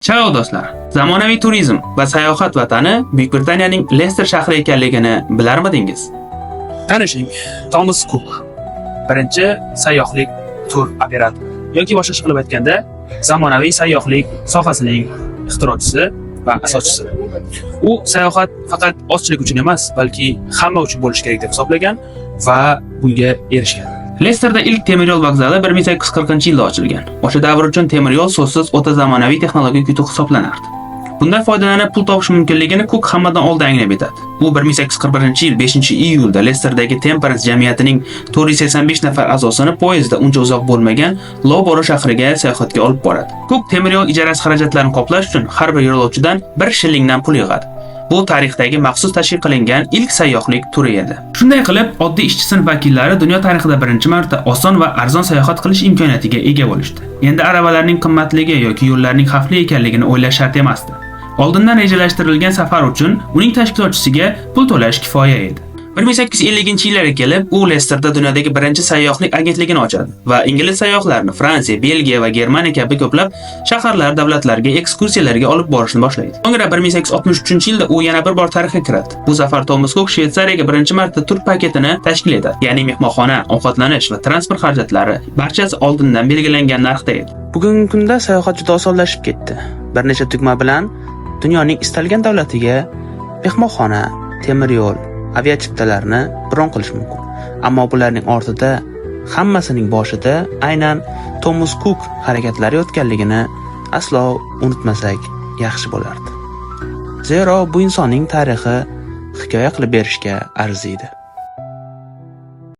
Chao do'stlar, zamonaviy turizm va sayohat vatani Buyuk Britaniyaning Lester shahri ekanligini bilarmidingiz? Tanishing, Thomas Cook. Birinchi sayyohlik tur operatori yoki boshqa qilib aytganda, zamonaviy sayyohlik sohasining ixtirochisi va asoschisi. U sayohat faqat ozchilik uchun emas, balki hamma uchun bo'lishi kerak deb hisoblagan va bunga erishgan. Lesterda ilk temir yo'l vokzali 1840-yilda ochilgan. O'sha davr uchun temir yo'l so'zsiz o'ta zamonaviy texnologik yutuq hisoblanardi. Bundan foydalanib pul topish mumkinligini Cook hammadan oldin anglab yetadi. U 1841-yil 5-iyulda Lesterdagi Temperance jamiyatining 485 nafar a'zosini poyezdda uncha uzoq bo'lmagan Loughborough shahriga sayohatga olib boradi. Cook temir yo'l ijarasi xarajatlarini qoplash uchun har bir yo'lovchidan 1 shillingdan pul yig'adi. Bu tarixdagi maxsus tashkil qilingan ilk sayyohlik turi edi. Shunday qilib, oddiy ishchi sinf vakillari dunyo tarixida birinchi marta oson va arzon sayohat qilish imkoniyatiga ega bo'lishdi. Endi aravalarning qimmatligi yoki yo'llarning xavfli ekanligini o'ylash shart emasdi. Oldindan rejalashtirilgan safar uchun uning tashkilotchisiga pul to'lash kifoya edi. 1850-yillarga kelib, u Lesterda dunyodagi birinchi sayyohlik agentligini ochadi va ingliz sayyohlarni Fransiya, Belgiya va Germaniya kabi ko'plab shaharlar, davlatlarga ekskursiyalarga olib borishni boshlaydi. So'ngra 1863-yilda u yana bir bor tarixga kiradi. Bu safar Thomas Cook Shveysariyaga birinchi marta tur paketini tashkil etadi. Ya'ni mehmonxona, ovqatlanish va transport xarajatlari barchasi oldindan belgilangan narxda edi. Bugungi kunda sayohat juda osonlashib ketdi. Bir necha tugma bilan dunyoning istalgan davlatiga mehmonxona, temir yo'l, aviachiptalarni bron qilish mumkin. Ammo bularning ortida, hammasining boshida aynan Thomas Cook harakatlari yotganligini aslo unutmasak yaxshi bo'lardi. Zero bu insonning tarixi hikoya qilib berishga arziydi.